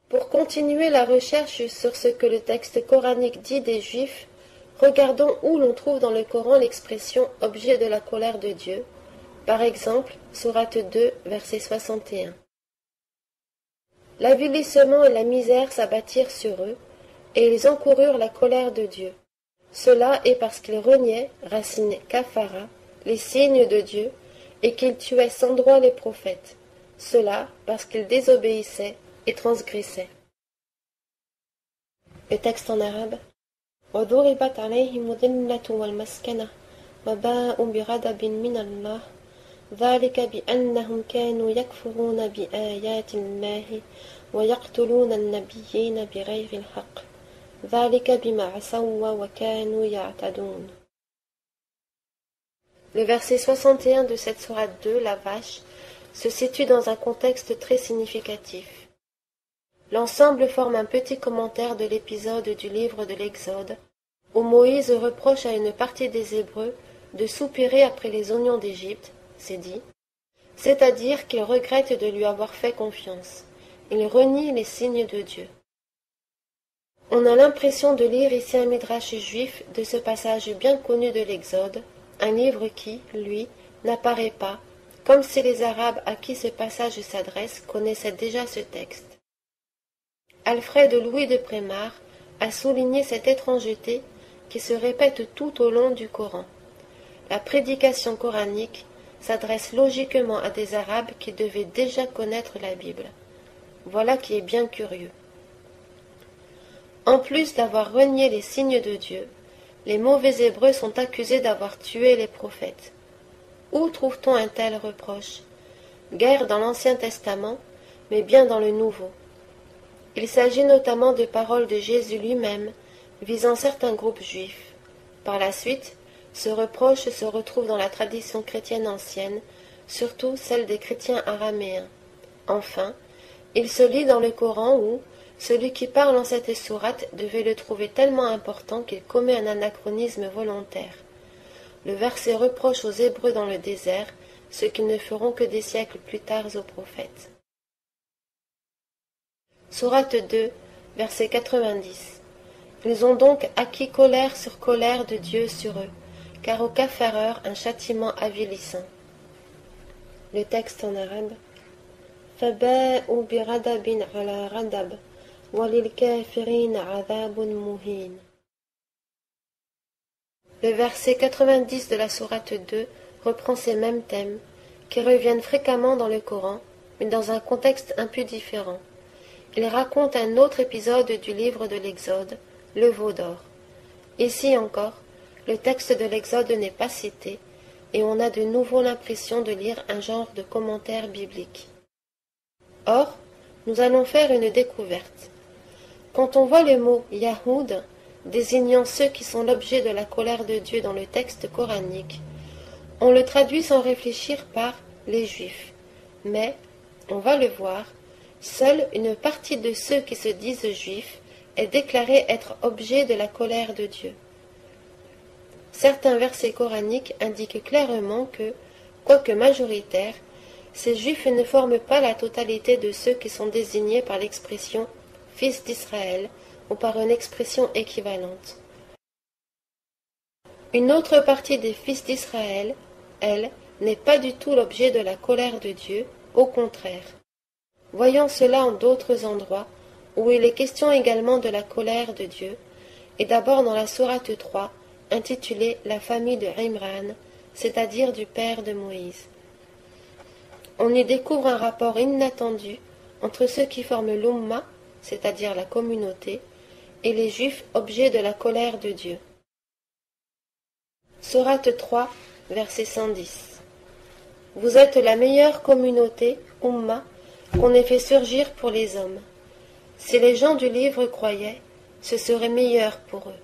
Pour continuer la recherche sur ce que le texte coranique dit des Juifs, regardons où l'on trouve dans le Coran l'expression « objet de la colère de Dieu ». Par exemple, sourate 2, verset 61. L'avilissement et la misère s'abattirent sur eux, et ils encoururent la colère de Dieu. Cela est parce qu'ils reniaient, racine kafara, les signes de Dieu, et qu'ils tuaient sans droit les prophètes. Cela parce qu'ils désobéissaient et transgrissaient. Le texte en arabe. وَضُرِبَتْ عَلَيْهِمُ الذِّلَّةُ وَالْمَسْكَنَةُ وَبَاءُوا بِغَضَبٍ مِّنَ اللَّهِ ذَلِكَ بِأَنَّهُمْ كَانُوا يَكْفُرُونَ بِآيَاتِ اللَّهِ وَيَقْتُلُونَ النَّبِيِّينَ بِغَيْرِ الْحَقِّ ذَلِكَ بِمَا عَصَوْا وَكَانُوا يَعْتَدُونَ. Le verset 61 de cette sourate 2, la vache, se situe dans un contexte très significatif. L'ensemble forme un petit commentaire de l'épisode du livre de l'Exode, où Moïse reproche à une partie des Hébreux de soupirer après les oignons d'Égypte, c'est dit, c'est-à-dire qu'il regrette de lui avoir fait confiance. Il renie les signes de Dieu. On a l'impression de lire ici un midrash juif de ce passage bien connu de l'Exode, un livre qui, lui, n'apparaît pas, comme si les Arabes à qui ce passage s'adresse connaissaient déjà ce texte. Alfred Louis de Prémar a souligné cette étrangeté qui se répète tout au long du Coran. La prédication coranique s'adresse logiquement à des Arabes qui devaient déjà connaître la Bible. Voilà qui est bien curieux. En plus d'avoir renié les signes de Dieu, les mauvais Hébreux sont accusés d'avoir tué les prophètes. Où trouve-t-on un tel reproche? Guère dans l'Ancien Testament, mais bien dans le Nouveau. Il s'agit notamment de paroles de Jésus lui-même, visant certains groupes juifs. Par la suite, ce reproche se retrouve dans la tradition chrétienne ancienne, surtout celle des chrétiens araméens. Enfin, il se lit dans le Coran où celui qui parle en cette sourate devait le trouver tellement important qu'il commet un anachronisme volontaire. Le verset reproche aux Hébreux dans le désert ce qu'ils ne feront que des siècles plus tard aux prophètes. Sourate 2, verset 90. Ils ont donc acquis colère sur colère de Dieu sur eux, car aux kafareurs un châtiment avilissant. Le texte en arabe. فَبَاءُوا بِغَضَبٍ عَلَى غَضَبٍ وَلِلْكَافِرِينَ عَذَابٌ مُهِينٌ. Le verset 90 de la sourate 2 reprend ces mêmes thèmes, qui reviennent fréquemment dans le Coran, mais dans un contexte un peu différent. Il raconte un autre épisode du livre de l'Exode, le veau d'or. Ici encore, le texte de l'Exode n'est pas cité, et on a de nouveau l'impression de lire un genre de commentaire biblique. Or, nous allons faire une découverte. Quand on voit le mot « Yahoud » désignant ceux qui sont l'objet de la colère de Dieu dans le texte coranique, on le traduit sans réfléchir par « les Juifs ». Mais, on va le voir, seule une partie de ceux qui se disent juifs est déclarée être objet de la colère de Dieu. Certains versets coraniques indiquent clairement que, quoique majoritaires, ces juifs ne forment pas la totalité de ceux qui sont désignés par l'expression « fils d'Israël » ou par une expression équivalente. Une autre partie des fils d'Israël, elle, n'est pas du tout l'objet de la colère de Dieu, au contraire. Voyons cela en d'autres endroits, où il est question également de la colère de Dieu, et d'abord dans la sourate 3, intitulée « La famille de Imran », c'est-à-dire du père de Moïse. On y découvre un rapport inattendu entre ceux qui forment l'Umma, c'est-à-dire la communauté, et les Juifs objets de la colère de Dieu. Sourate 3, verset 110. Vous êtes la meilleure communauté, Umma, qu'on ait fait surgir pour les hommes. Si les gens du livre croyaient, ce serait meilleur pour eux.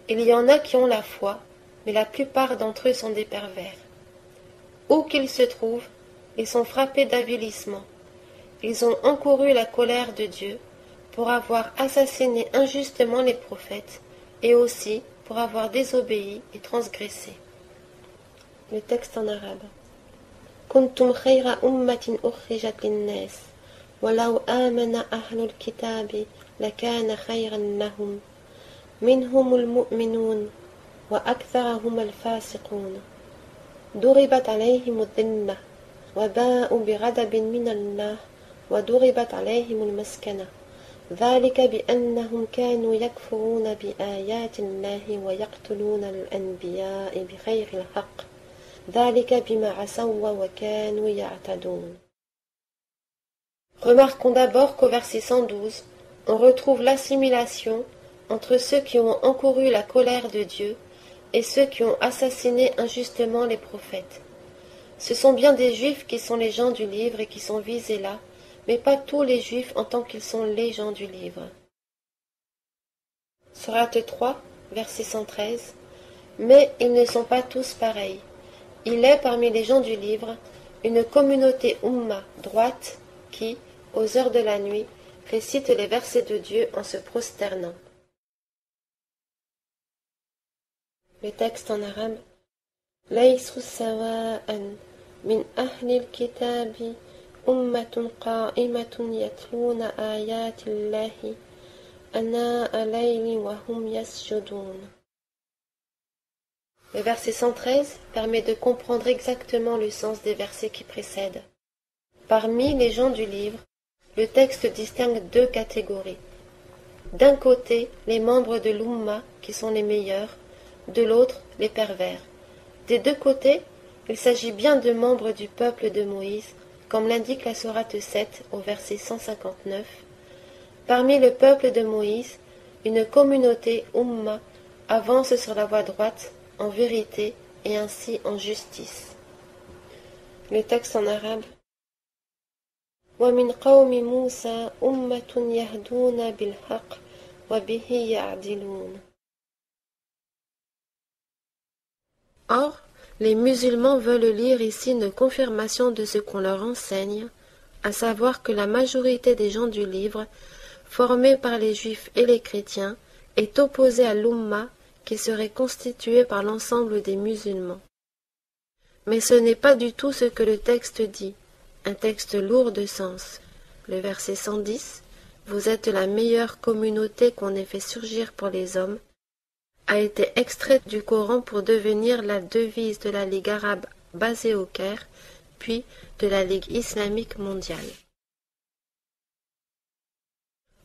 Il y en a qui ont la foi, mais la plupart d'entre eux sont des pervers. Où qu'ils se trouvent, ils sont frappés d'avilissement. Ils ont encouru la colère de Dieu pour avoir assassiné injustement les prophètes et aussi pour avoir désobéi et transgressé. Le texte en arabe. كنتم خير أمة أخرجت للناس ولو آمن أهل الكتاب لكان خيرا لهم منهم المؤمنون وأكثرهم الفاسقون ضربت عليهم الذلة وباءوا بغضب من الله وضربت عليهم المسكنة ذلك بأنهم كانوا يكفرون بآيات الله ويقتلون الأنبياء بغير الحق ذلك بما عصوا وكانوا يعتدون. Remarquons d'abord qu'au verset 112, on retrouve l'assimilation entre ceux qui ont encouru la colère de Dieu et ceux qui ont assassiné injustement les prophètes. Ce sont bien des Juifs qui sont les gens du livre et qui sont visés là, mais pas tous les Juifs en tant qu'ils sont les gens du livre. Sourate 3, verset 113. Mais ils ne sont pas tous pareils. Il est parmi les gens du livre une communauté Ummah droite qui, aux heures de la nuit, récite les versets de Dieu en se prosternant. Le texte en arabe. Laysu sawa'an min ahli al-kitabi ummatun qa'imatun yatluna ayati Allahi ana'a layli wa hum yasjudun. Le verset 113 permet de comprendre exactement le sens des versets qui précèdent. Parmi les gens du livre, le texte distingue deux catégories. D'un côté, les membres de l'Ummah, qui sont les meilleurs, de l'autre, les pervers. Des deux côtés, il s'agit bien de membres du peuple de Moïse, comme l'indique la sourate 7 au verset 159. Parmi le peuple de Moïse, une communauté Ummah avance sur la voie droite, en vérité et ainsi en justice. Le texte en arabe. وَمِنْ قَوْمِ مُوسَى أُمَّةٌ يَهْدُونَ بِالْحَقِّ وَبِهِ يَعْدِلُونَ. Or, les musulmans veulent lire ici une confirmation de ce qu'on leur enseigne, à savoir que la majorité des gens du livre, formés par les juifs et les chrétiens, est opposée à l'Ummah qui serait constituée par l'ensemble des musulmans. Mais ce n'est pas du tout ce que le texte dit, un texte lourd de sens. Le verset 110, « Vous êtes la meilleure communauté qu'on ait fait surgir pour les hommes », a été extrait du Coran pour devenir la devise de la Ligue arabe basée au Caire, puis de la Ligue islamique mondiale.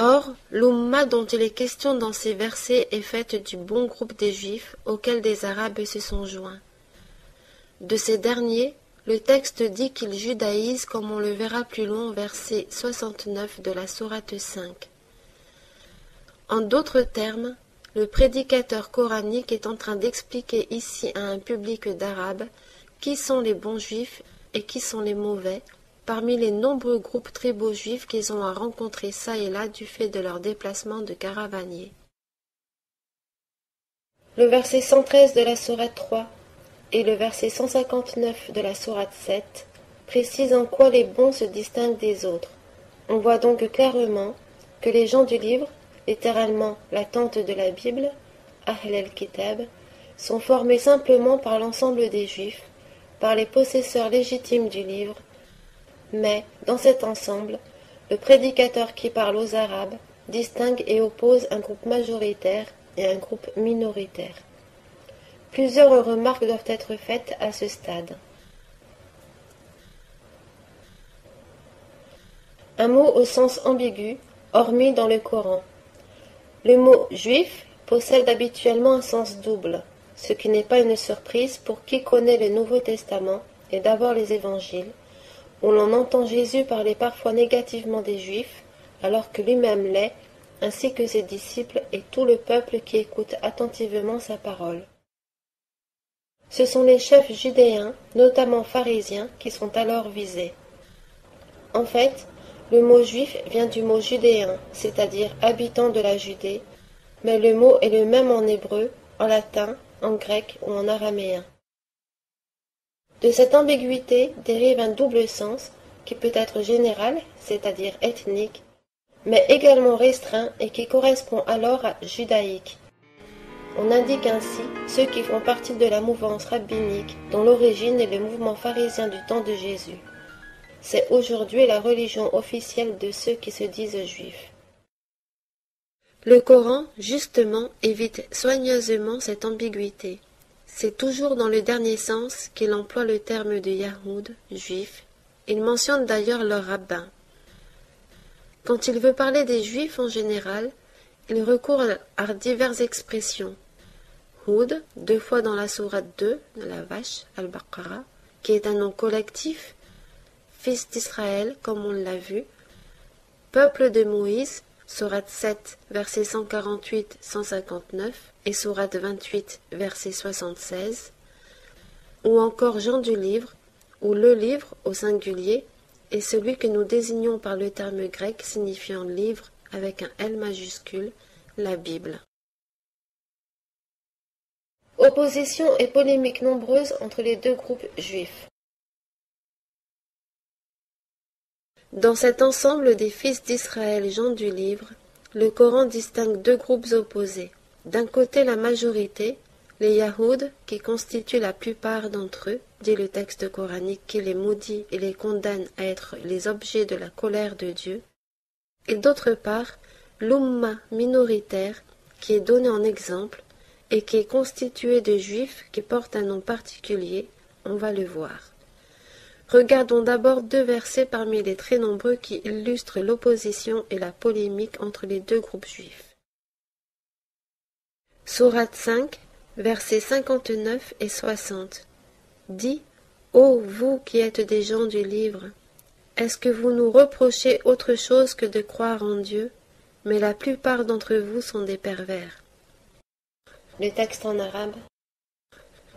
Or, l'Ummah dont il est question dans ces versets est faite du bon groupe des Juifs auxquels des Arabes se sont joints. De ces derniers, le texte dit qu'ils judaïsent comme on le verra plus loin au verset 69 de la sourate 5. En d'autres termes, le prédicateur coranique est en train d'expliquer ici à un public d'Arabes qui sont les bons Juifs et qui sont les mauvais, parmi les nombreux groupes tribaux juifs qu'ils ont à rencontrer çà et là du fait de leur déplacement de caravaniers. Le verset 113 de la sourate 3 et le verset 159 de la sourate 7 précisent en quoi les bons se distinguent des autres. On voit donc clairement que les gens du livre, littéralement la tente de la Bible, Ahl al-Kitab, sont formés simplement par l'ensemble des Juifs, par les possesseurs légitimes du livre, mais, dans cet ensemble, le prédicateur qui parle aux Arabes distingue et oppose un groupe majoritaire et un groupe minoritaire. Plusieurs remarques doivent être faites à ce stade. Un mot au sens ambigu, hormis dans le Coran. Le mot « juif » possède habituellement un sens double, ce qui n'est pas une surprise pour qui connaît le Nouveau Testament et d'abord les Évangiles, où l'on entend Jésus parler parfois négativement des Juifs, alors que lui-même l'est, ainsi que ses disciples et tout le peuple qui écoute attentivement sa parole. Ce sont les chefs judéens, notamment pharisiens, qui sont alors visés. En fait, le mot juif vient du mot judéen, c'est-à-dire habitant de la Judée, mais le mot est le même en hébreu, en latin, en grec ou en araméen. De cette ambiguïté dérive un double sens qui peut être général, c'est-à-dire ethnique, mais également restreint et qui correspond alors à judaïque. On indique ainsi ceux qui font partie de la mouvance rabbinique dont l'origine est le mouvement pharisien du temps de Jésus. C'est aujourd'hui la religion officielle de ceux qui se disent juifs. Le Coran, justement, évite soigneusement cette ambiguïté. C'est toujours dans le dernier sens qu'il emploie le terme de Yahoud, juif. Il mentionne d'ailleurs leur rabbin. Quand il veut parler des juifs en général, il recourt à diverses expressions. Houd, 2 fois dans la sourate 2 de la vache, Al-Baqarah, qui est un nom collectif, fils d'Israël, comme on l'a vu, peuple de Moïse, sourate 7, versets 148-159 et sourate 28, verset 76, ou encore Jean du livre, où le livre, au singulier, est celui que nous désignons par le terme grec signifiant livre avec un L majuscule, la Bible. Oppositions et polémiques nombreuses entre les deux groupes juifs. Dans cet ensemble des fils d'Israël Jean du livre, le Coran distingue deux groupes opposés. D'un côté la majorité, les Yahoud, qui constituent la plupart d'entre eux, dit le texte coranique qui les maudit et les condamne à être les objets de la colère de Dieu, et d'autre part, l'Umma minoritaire, qui est donné en exemple, et qui est constituée de juifs qui portent un nom particulier, on va le voir. Regardons d'abord 2 versets parmi les très nombreux qui illustrent l'opposition et la polémique entre les deux groupes juifs. Sourate 5, versets 59 et 60 dit « Ô vous qui êtes des gens du livre, est-ce que vous nous reprochez autre chose que de croire en Dieu, mais la plupart d'entre vous sont des pervers. » Le texte en arabe.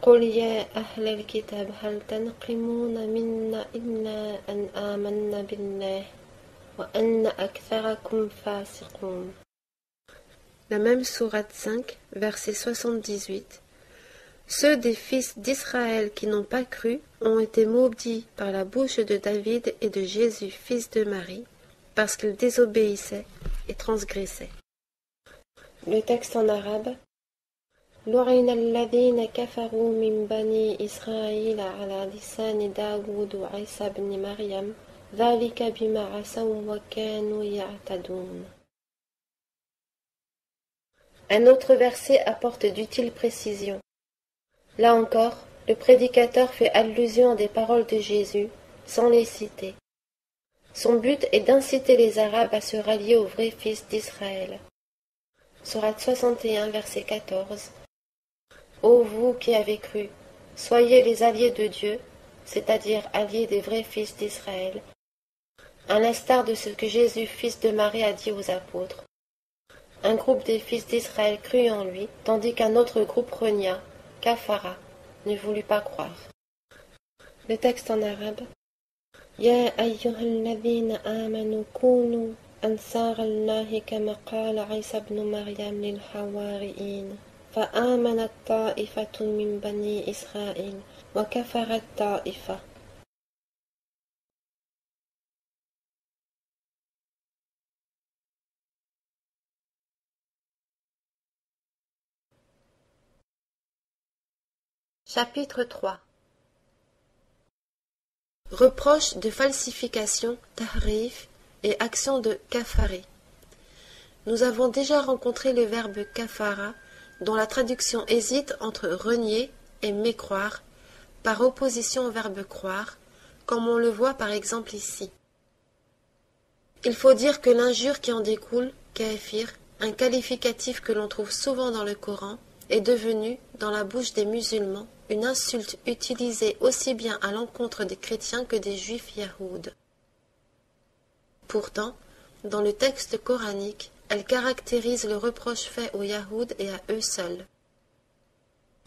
قل يا أهل الكتاب هل تنقمون منا إلا أن آمنا بالله وأن أكثركم فاسقون. La même sourate 5, verset 78. Ceux des fils d'Israël qui n'ont pas cru ont été maudits par la bouche de David et de Jésus, fils de Marie, parce qu'ils désobéissaient et transgressaient. Le texte en arabe. لعن الذين كفروا من بني إسرائيل على لسان داود وعيسى بن مريم ذلك بما عصوا وكانوا يعتدون. Un autre verset apporte d'utiles précisions. Là encore, le prédicateur fait allusion à des paroles de Jésus, sans les citer. Son but est d'inciter les Arabes à se rallier au vrai fils d'Israël. Sourate 61, verset 14. Ô vous qui avez cru, soyez les alliés de Dieu, c'est-à-dire alliés des vrais fils d'Israël, à l'instar de ce que Jésus, fils de Marie, a dit aux apôtres. Un groupe des fils d'Israël crut en lui, tandis qu'un autre groupe renia, Kafara, ne voulut pas croire. Le texte en arabe. Ya ayyuhalladhina amanu kunu ansar Allah kama qala Isa ibn Maryam lil hawari'in. فآمنت طائفة من بني إسرائيل وكفرت طائفة. Chapitre 3. Reproches de falsification, tahrif et action de kafari. Nous avons déjà rencontré le verbe kafara, dont la traduction hésite entre renier et mécroire, par opposition au verbe croire, comme on le voit par exemple ici. Il faut dire que l'injure qui en découle, kafir, un qualificatif que l'on trouve souvent dans le Coran, est devenu, dans la bouche des musulmans, une insulte utilisée aussi bien à l'encontre des chrétiens que des juifs yahoud. Pourtant, dans le texte coranique, elle caractérise le reproche fait aux Yahoud et à eux seuls.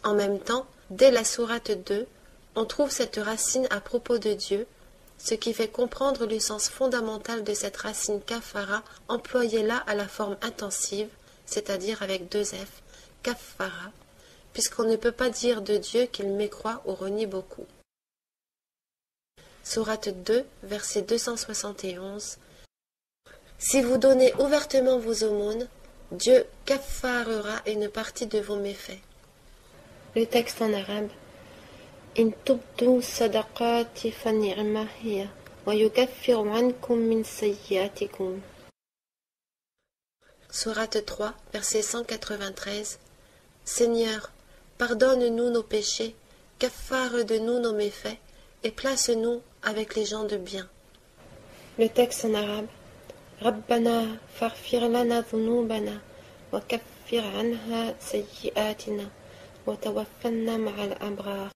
En même temps, dès la sourate 2, on trouve cette racine à propos de Dieu, ce qui fait comprendre le sens fondamental de cette racine kafara employée là à la forme intensive, c'est-à-dire avec 2 F, kafara, puisqu'on ne peut pas dire de Dieu qu'il mécroit ou renie beaucoup. Sourate 2, verset 271. Si vous donnez ouvertement vos aumônes, Dieu kaffarera une partie de vos méfaits. Le texte en arabe. In tubdu sadaqati fa ni'ma hiya ويكفر عنكم من سيئاتكم. Sourate 3, verset 193. Seigneur, pardonne-nous nos péchés, kaffare de nous nos méfaits, et place-nous avec les gens de bien. Le texte en arabe. ربنا فاغفر لنا ذنوبنا وكفر عنها سيئاتنا وتوفنا مع الأبرار.